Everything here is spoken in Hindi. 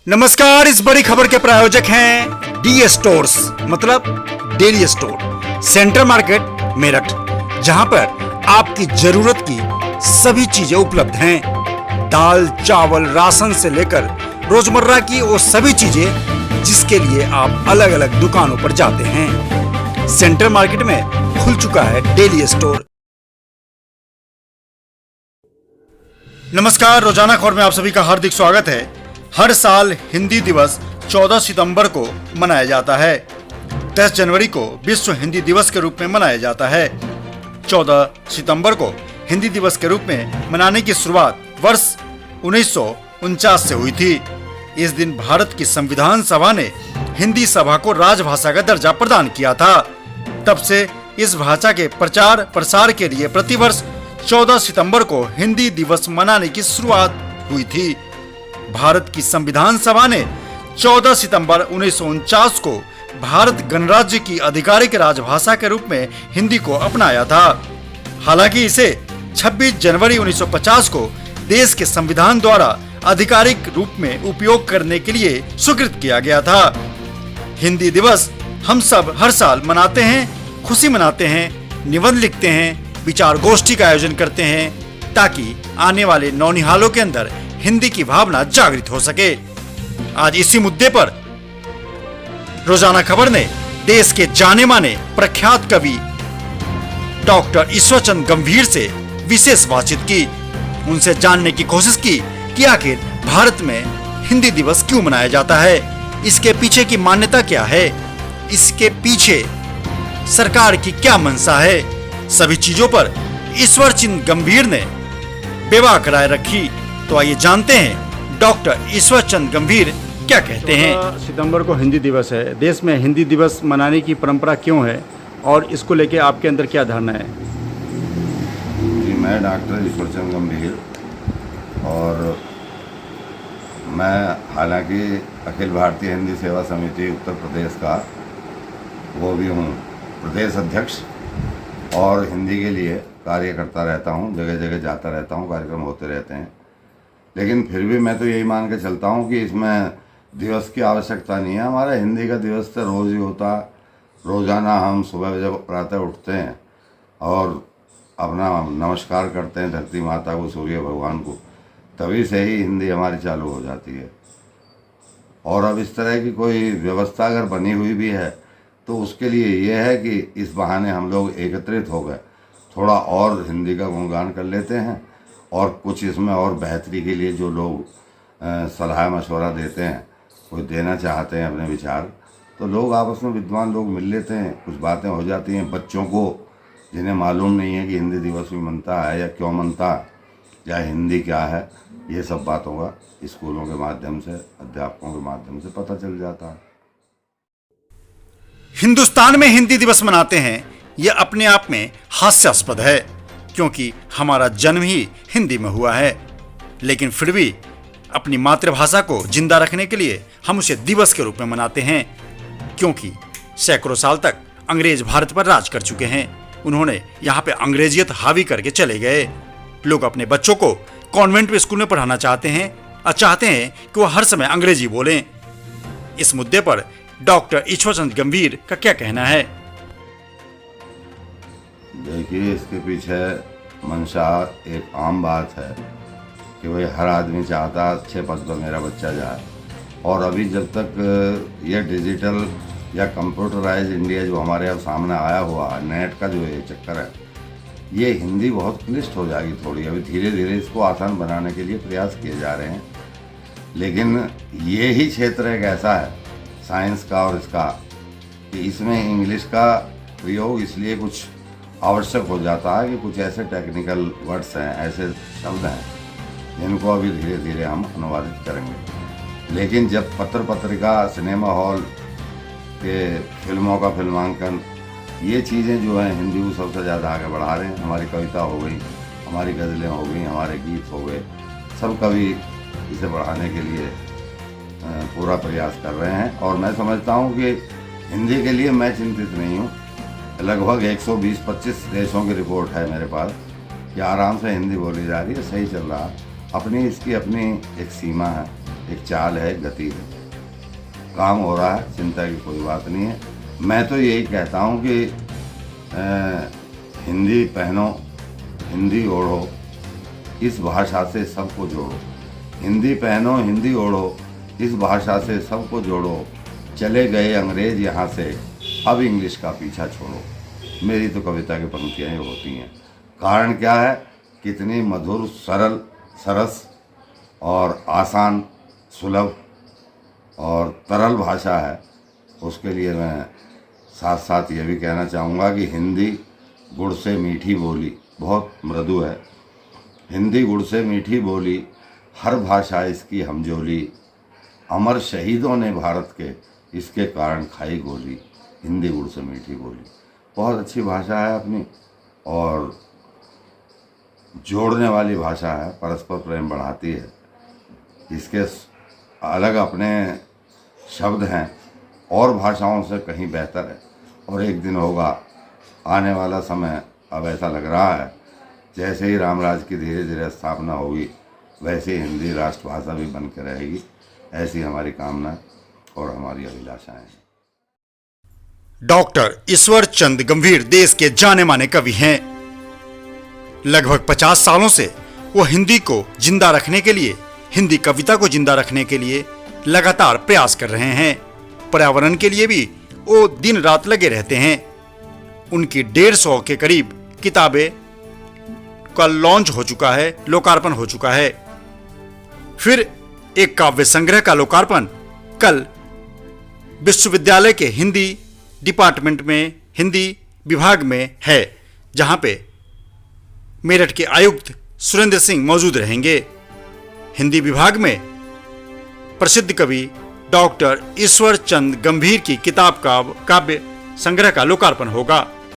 नमस्कार। इस बड़ी खबर के प्रायोजक हैं डी स्टोर्स, मतलब daily store, central market Meerut, जहां पर आपकी जरूरत की सभी चीजें उपलब्ध हैं। दाल, चावल, राशन से लेकर रोजमर्रा की वो सभी चीजें जिसके लिए आप अलग अलग दुकानों पर जाते हैं। सेंट्रल मार्केट में खुल चुका है डेली स्टोर। नमस्कार, रोजाना खबर में आप सभी का हार्दिक स्वागत है। हर साल हिंदी दिवस 14 सितंबर को मनाया जाता है। 10 जनवरी को विश्व हिंदी दिवस के रूप में मनाया जाता है। 14 सितंबर को हिंदी दिवस के रूप में मनाने की शुरुआत वर्ष 1949 से हुई थी। इस दिन भारत की संविधान सभा ने हिंदी सभा को राजभाषा का दर्जा प्रदान किया था। तब से इस भाषा के प्रचार प्रसार के लिए प्रतिवर्ष 14 सितंबर को हिंदी दिवस मनाने की शुरुआत हुई थी। भारत की संविधान सभा ने 14 सितंबर 1949 को भारत गणराज्य की आधिकारिक राजभाषा के रूप में हिंदी को अपनाया था। हालांकि इसे 26 जनवरी 1950 को देश के संविधान द्वारा आधिकारिक रूप में उपयोग करने के लिए स्वीकृत किया गया था। हिंदी दिवस हम सब हर साल मनाते हैं, खुशी मनाते हैं, निबंध लिखते हैं, विचार गोष्ठी का आयोजन करते हैं ताकि आने वाले नौनिहालों के अंदर हिंदी की भावना जागृत हो सके। आज इसी मुद्दे पर रोजाना खबर ने देश के जाने माने प्रख्यात कवि डॉक्टर ईश्वरचंद गंभीर से विशेष बातचीत की। उनसे जानने की कोशिश की कि आखिर भारत में हिंदी दिवस क्यों मनाया जाता है, इसके पीछे की मान्यता क्या है, इसके पीछे सरकार की क्या मंशा है। सभी चीजों पर ईश्वरचंद गंभीर ने बेबाक राय रखी। तो आइए जानते हैं डॉक्टर ईश्वरचंद गंभीर क्या कहते हैं। 14 सितंबर को हिंदी दिवस है। देश में हिंदी दिवस मनाने की परंपरा क्यों है और इसको लेके आपके अंदर क्या धारणा है? जी, मैं डॉक्टर ईश्वरचंद गंभीर और मैं हालांकि अखिल भारतीय हिंदी सेवा समिति उत्तर प्रदेश का वो भी हूँ प्रदेश अध्यक्ष और हिंदी के लिए कार्य करता रहता हूँ, जगह जगह जाता रहता हूँ, कार्यक्रम होते रहते हैं। लेकिन फिर भी मैं तो यही मान के चलता हूँ कि इसमें दिवस की आवश्यकता नहीं है। हमारा हिंदी का दिवस तो रोज़ ही होता। रोज़ाना हम सुबह जब प्रातः उठते हैं और अपना नमस्कार करते हैं धरती माता को, सूर्य भगवान को, तभी से ही हिंदी हमारी चालू हो जाती है। और अब इस तरह की कोई व्यवस्था अगर बनी हुई भी है तो उसके लिए ये है कि इस बहाने हम लोग एकत्रित हो गए, थोड़ा और हिंदी का गुणगान कर लेते हैं और कुछ इसमें और बेहतरी के लिए जो लोग सलाह मशवरा देते हैं, कोई देना चाहते हैं अपने विचार, तो लोग आपस में विद्वान लोग मिल लेते हैं, कुछ बातें हो जाती हैं। बच्चों को जिन्हें मालूम नहीं है कि हिंदी दिवस भी मनता है या क्यों मनता है या हिंदी क्या है, ये सब बातों का स्कूलों के माध्यम से, अध्यापकों के माध्यम से पता चल जाता है। हिंदुस्तान में हिंदी दिवस मनाते हैं, यह अपने आप में हास्यास्पद है क्योंकि हमारा जन्म ही हिंदी में हुआ है। लेकिन फिर भी अपनी मातृभाषा को जिंदा रखने के लिए हम उसे दिवस के रूप में मनाते हैं, क्योंकि सैकड़ों साल तक अंग्रेज भारत पर राज कर चुके हैं। उन्होंने यहाँ पे अंग्रेजियत हावी करके चले गए। लोग अपने बच्चों को कॉन्वेंट स्कूल में पढ़ाना चाहते हैं और चाहते हैं कि वो हर समय अंग्रेजी बोलें। इस मुद्दे पर डॉक्टर ईश्वरचंद गंभीर का क्या कहना है? देखिए, इसके पीछे मंशा एक आम बात है कि भाई हर आदमी चाहता है अच्छे पद पर मेरा बच्चा जाए। और अभी जब तक ये डिजिटल या कंप्यूटराइज इंडिया जो हमारे अब सामने आया हुआ है, नेट का जो ये चक्कर है, ये हिंदी बहुत क्लिष्ट हो जाएगी थोड़ी। अभी धीरे धीरे इसको आसान बनाने के लिए प्रयास किए जा रहे हैं। लेकिन ये ही क्षेत्र एक ऐसा है साइंस का और इसका कि इसमें इंग्लिश का प्रयोग इसलिए कुछ आवश्यक हो जाता है कि कुछ ऐसे टेक्निकल वर्ड्स हैं, ऐसे शब्द हैं जिनको अभी धीरे धीरे हम अनुवादित करेंगे। लेकिन जब पत्र पत्रिका, सिनेमा हॉल के फिल्मों का फिल्मांकन, ये चीज़ें जो हैं हिंदी को सबसे ज़्यादा आगे बढ़ा रहे हैं। हमारी कविता हो गई, हमारी गज़लें हो गई, हमारे गीत हो गए, सब कवि इसे बढ़ाने के लिए पूरा प्रयास कर रहे हैं। और मैं समझता हूँ कि हिंदी के लिए मैं चिंतित नहीं हूँ। लगभग 120-25 देशों की रिपोर्ट है मेरे पास कि आराम से हिंदी बोली जा रही है, सही चल रहा है। अपनी इसकी अपनी एक सीमा है एक चाल है, गति है, काम हो रहा है, चिंता की कोई बात नहीं है। मैं तो यही कहता हूँ कि हिंदी पहनो, हिंदी ओढ़ो, इस भाषा से सबको जोड़ो। हिंदी पहनो, हिंदी ओढ़ो, इस भाषा से सबको जोड़ो। चले गए अंग्रेज यहाँ से, अब इंग्लिश का पीछा छोड़ो। मेरी तो कविता की पंक्तियाँ ही होती हैं। कारण क्या है, कितनी मधुर, सरल, सरस और आसान, सुलभ और तरल भाषा है। उसके लिए मैं साथ साथ ये भी कहना चाहूँगा कि हिंदी गुड़ से मीठी बोली, बहुत मृदु है। हिंदी गुड़ से मीठी बोली, हर भाषा इसकी हमजोली। अमर शहीदों ने भारत के, इसके कारण खाई गोली। हिंदी गुड़ से मीठी बोली, बहुत अच्छी भाषा है अपनी और जोड़ने वाली भाषा है, परस्पर प्रेम बढ़ाती है। इसके अलग अपने शब्द हैं और भाषाओं से कहीं बेहतर है। और एक दिन होगा, आने वाला समय अब ऐसा लग रहा है, जैसे ही रामराज की धीरे धीरे स्थापना होगी, वैसे ही हिंदी राष्ट्रभाषा भी बन के रहेगी। ऐसी हमारी कामना और हमारी अभिलाषाएं हैं। डॉक्टर ईश्वर चंद गंभीर देश के जाने माने कवि हैं। लगभग 50 सालों से वो हिंदी को जिंदा रखने के लिए, हिंदी कविता को जिंदा रखने के लिए लगातार प्रयास कर रहे हैं। पर्यावरण के लिए भी वो दिन रात लगे रहते हैं। उनकी 150 के करीब किताबें का लॉन्च हो चुका है, लोकार्पण हो चुका है। फिर एक काव्य संग्रह का लोकार्पण कल विश्वविद्यालय के हिंदी डिपार्टमेंट में, हिंदी विभाग में है, जहां पे मेरठ के आयुक्त सुरेंद्र सिंह मौजूद रहेंगे। हिंदी विभाग में प्रसिद्ध कवि डॉक्टर ईश्वर चंद गंभीर की किताब का काव्य संग्रह का लोकार्पण होगा।